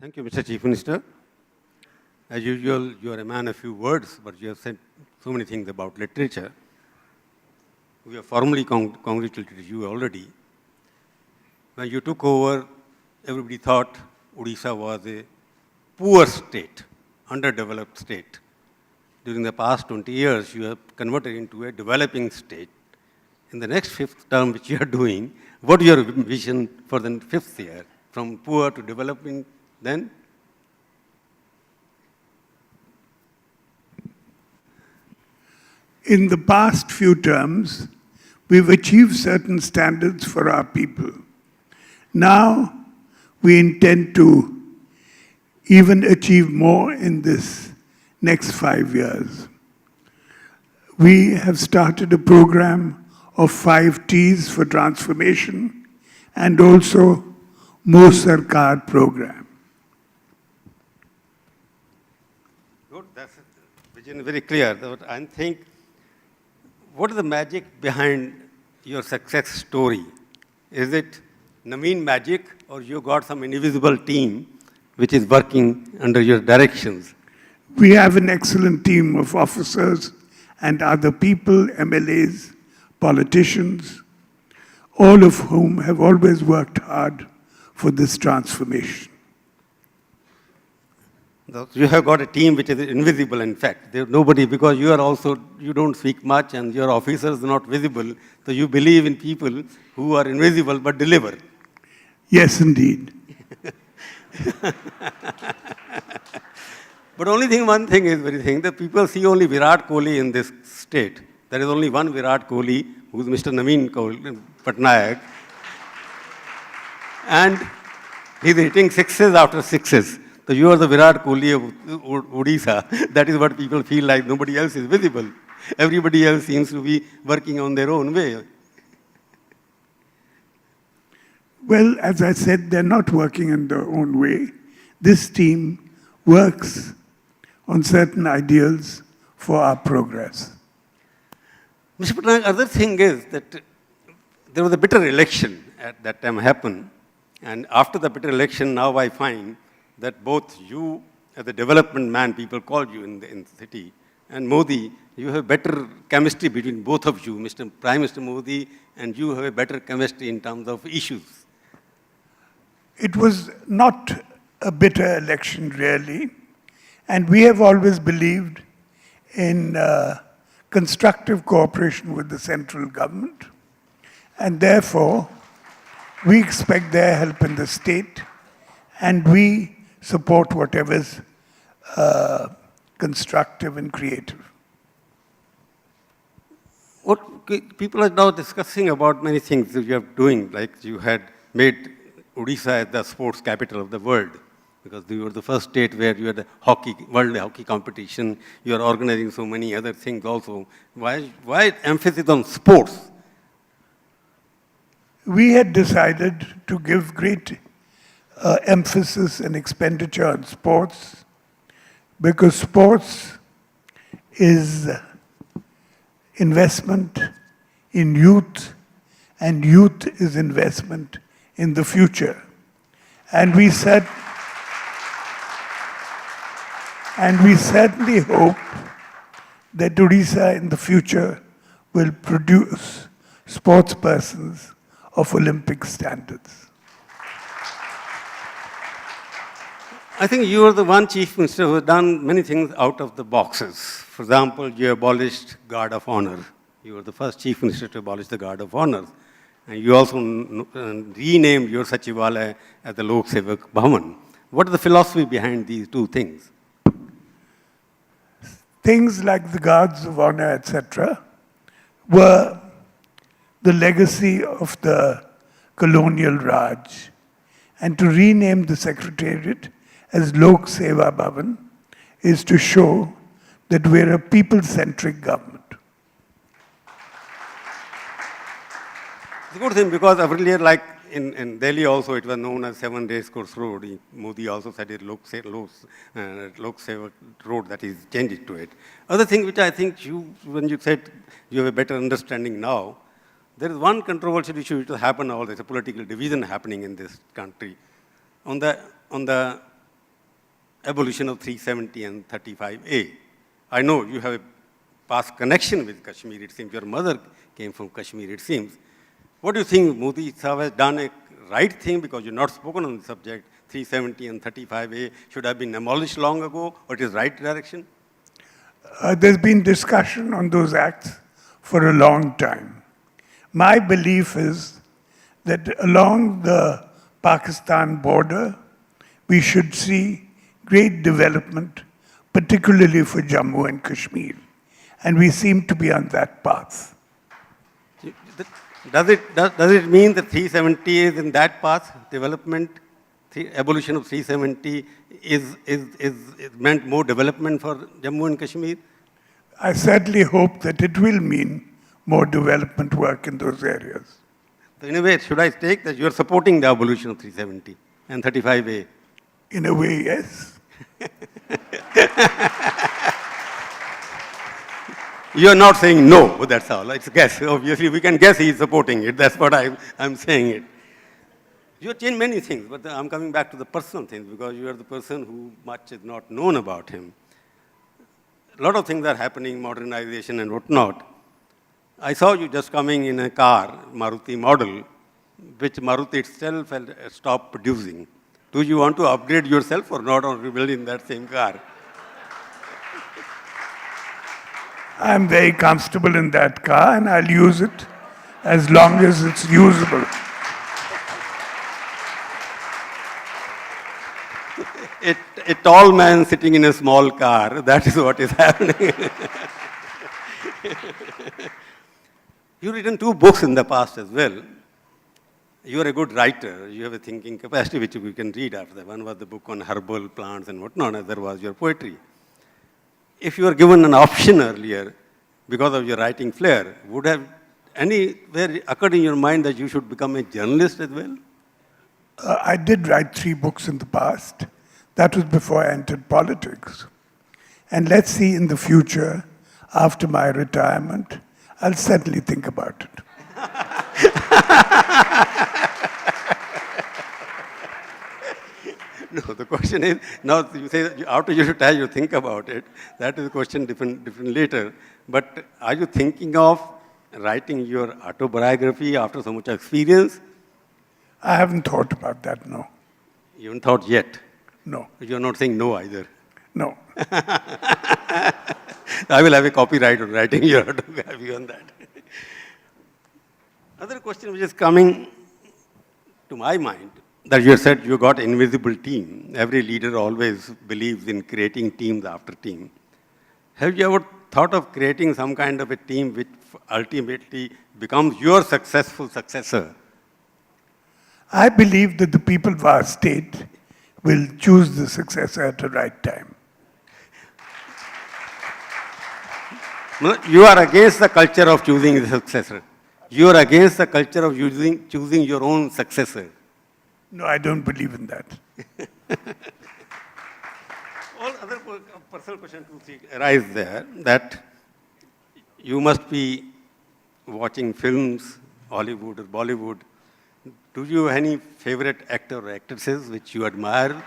Thank you, Mr. Chief Minister. As usual, you are a man of few words, but you have said so many things about literature. We have formally congratulated you already. When you took over, everybody thought Odisha was a poor state, underdeveloped state. During the past 20 years, you have converted into a developing state. In the next fifth term, which you are doing, what is your vision for the fifth year? From poor to developing then? In the past few terms, we've achieved certain standards for our people. Now, we intend to even achieve more in this next 5 years. We have started a program of 5 T's for transformation and also Mo Sarkar program. Good, that's vision very clear. I think, what is the magic behind your success story? Is it Naveen magic, or you got some invisible team which is working under your directions? We have an excellent team of officers and other people, MLAs, politicians, all of whom have always worked hard for this transformation. You have got a team which is invisible, in fact. There's nobody, because you are also, you don't speak much and your officers are not visible. So you believe in people who are invisible but deliver. Yes, indeed. But one thing is very thing, that people see only Virat Kohli in this state. There is only one Virat Kohli, who's Mr. Naveen Patnaik. And he's hitting sixes after sixes. So you are the Virat Kohli of Odisha. That is what people feel like. Nobody else is visible. Everybody else seems to be working on their own way. Well, as I said, they're not working in their own way. This team works on certain ideals for our progress. Mr. Patnaik, other thing is that there was a bitter election at that time happened. And after the bitter election, now I find that both you, as a development man, people call you in the city, and Modi, you have better chemistry between both of you, Mr. Prime Minister Modi, and you have a better chemistry in terms of issues. It was not a bitter election, really, and we have always believed in constructive cooperation with the central government, and therefore, we expect their help in the state, and we support whatever's constructive and creative. What people are now discussing about many things that you are doing, like you had made Odisha as the sports capital of the world, because you were the first state where you had the world hockey competition, you are organizing so many other things also. Why emphasis on sports? We had decided to give great emphasis and expenditure on sports, because sports is investment in youth, and youth is investment in the future. And we said, and we certainly hope that Odisha in the future will produce sports persons of Olympic standards. I think you are the one Chief Minister who has done many things out of the boxes. For example, you abolished Guard of Honor. You were the first Chief Minister to abolish the Guard of Honor. And you also renamed your Sachivalaya as the Lok Sevak Bhavan. What is the philosophy behind these two things? Things like the Guards of Honor, etc., were the legacy of the colonial Raj. And to rename the Secretariat as Lok Seva Bhavan is to show that we're a people-centric government. It's a good thing, because earlier, like in Delhi also, it was known as 7 Race Course Road. Modi also said it Lok Seva Road, that is changed it to it. Other thing which I think when you said you have a better understanding now, there is one controversial issue which will happen now. There's a political division happening in this country. On the abolition of 370 and 35A. I know you have a past connection with Kashmir, it seems. Your mother came from Kashmir, it seems. What do you think Modi Sahab has done a right thing, because you're not spoken on the subject, 370 and 35A should have been abolished long ago, or it is right direction? There's been discussion on those acts for a long time. My belief is that along the Pakistan border, we should see great development, particularly for Jammu and Kashmir. And we seem to be on that path. Does it mean that 370 is in that path, development, abolition of 370 is meant more development for Jammu and Kashmir? I certainly hope that it will mean more development work in those areas. So in a way, should I take that you're supporting the abolition of 370 and 35A? In a way, yes. You're not saying no, that's all. It's a guess. Obviously, we can guess he's supporting it. That's what I'm saying it. You have changed many things, but I'm coming back to the personal things, because you are the person who much is not known about him. A lot of things are happening, modernization and whatnot. I saw you just coming in a car, Maruti model, which Maruti itself had stopped producing. Do you want to upgrade yourself or not, or rebuild in that same car? I'm very comfortable in that car, and I'll use it as long as it's usable. A tall man sitting in a small car, that is what is happening. You've written 2 books in the past as well. You are a good writer. You have a thinking capacity which we can read after that. One was the book on herbal plants and whatnot, other was your poetry. If you were given an option earlier, because of your writing flair, would have anywhere occurred in your mind that you should become a journalist as well? I did write 3 books in the past. That was before I entered politics. And let's see in the future, after my retirement, I'll certainly think about it. No, the question is, now you say after you retire, you think about it. That is a question different later. But are you thinking of writing your autobiography after so much experience? I haven't thought about that, no. You haven't thought yet? No. You're not saying no either? No. I will have a copyright on writing your autobiography on that. Another question which is coming to my mind, that you said you got invisible team. Every leader always believes in creating teams after team. Have you ever thought of creating some kind of a team which ultimately becomes your successful successor? I believe that the people of our state will choose the successor at the right time. No, you are against the culture of choosing the successor. You are against the culture of choosing your own successor. No, I don't believe in that. All other personal questions arise there, that you must be watching films, Hollywood or Bollywood. Do you have any favorite actor or actresses which you admire?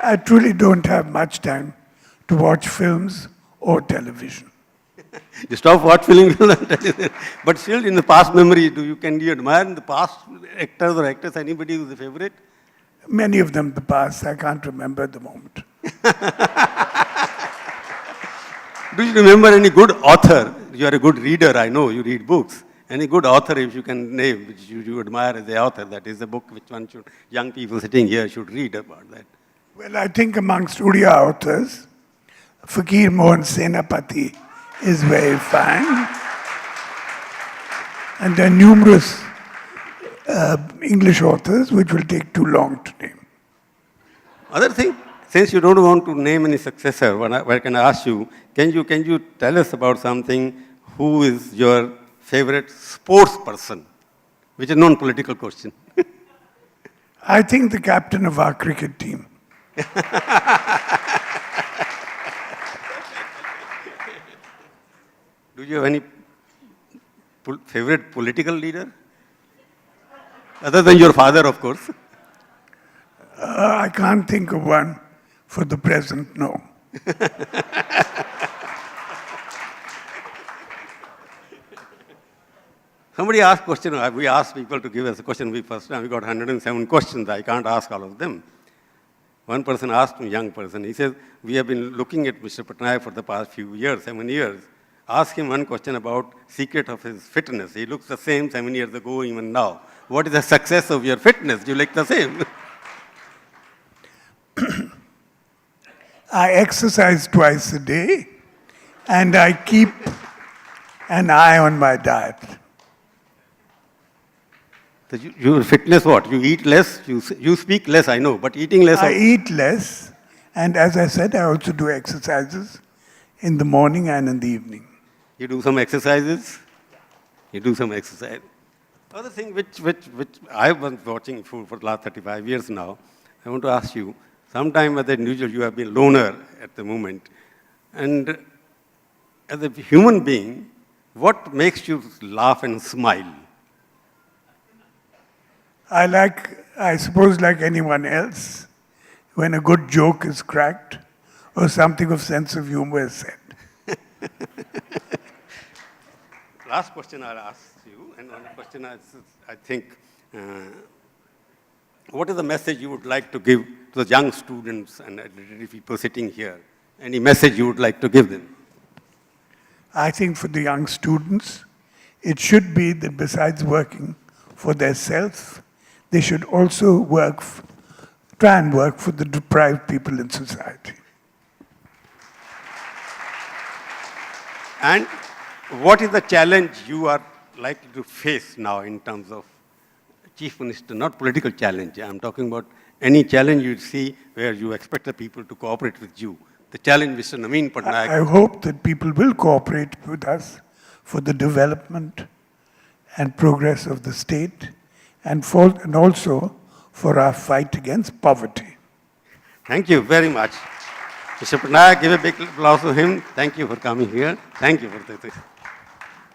I truly don't have much time to watch films or television. You stop watching films, but still in the past memory, can you admire in the past actors or actors, anybody who's a favorite? Many of them in the past, I can't remember at the moment. Do you remember any good author? You are a good reader, I know, you read books. Any good author, if you can name, which you admire as the author, that is a book which young people sitting here should read about that. Well, I think amongst Uriya authors, Fakir Mohan Senapati is very fine. And there are numerous English authors which will take too long to name. Other thing, since you don't want to name any successor, when I can ask you, can you tell us about something? Who is your favorite sports person? Which is a non-political question. I think the captain of our cricket team. Do you have any favorite political leader? Other than your father, of course. I can't think of one For the present, no. Somebody asked question, we asked people to give us a question. We got 107 questions. I can't ask all of them. One person asked me, young person, he says, we have been looking at Mr. Patnaik for the past few years, 7 years. Ask him one question about secret of his fitness. He looks the same 7 years ago, even now. What is the success of your fitness? Do you look the same? I exercise twice a day, and I keep an eye on my diet. So your fitness what? You eat less, you speak less, I know, but eating less. I eat less, and as I said, I also do exercises in the morning and in the evening. You do some exercises? You do some exercise. Other thing which I've been watching for the last 35 years now, I want to ask you, sometime as an individual you have been loner at the moment, and as a human being, what makes you laugh and smile? I suppose like anyone else, when a good joke is cracked or something of sense of humor is said. Last question I'll ask you, and one question I think, what is the message you would like to give to the young students and people sitting here? Any message you would like to give them? I think for the young students, it should be that besides working for their self, they should also try and work for the deprived people in society. And what is the challenge you are likely to face now in terms of Chief Minister, not political challenge. I'm talking about any challenge you see where you expect the people to cooperate with you. The challenge, Mr. Naveen Patnaik. I hope that people will cooperate with us for the development and progress of the state and also for our fight against poverty. Thank you very much. Mr. Patnaik, give a big applause to him. Thank you for coming here. Thank you for this.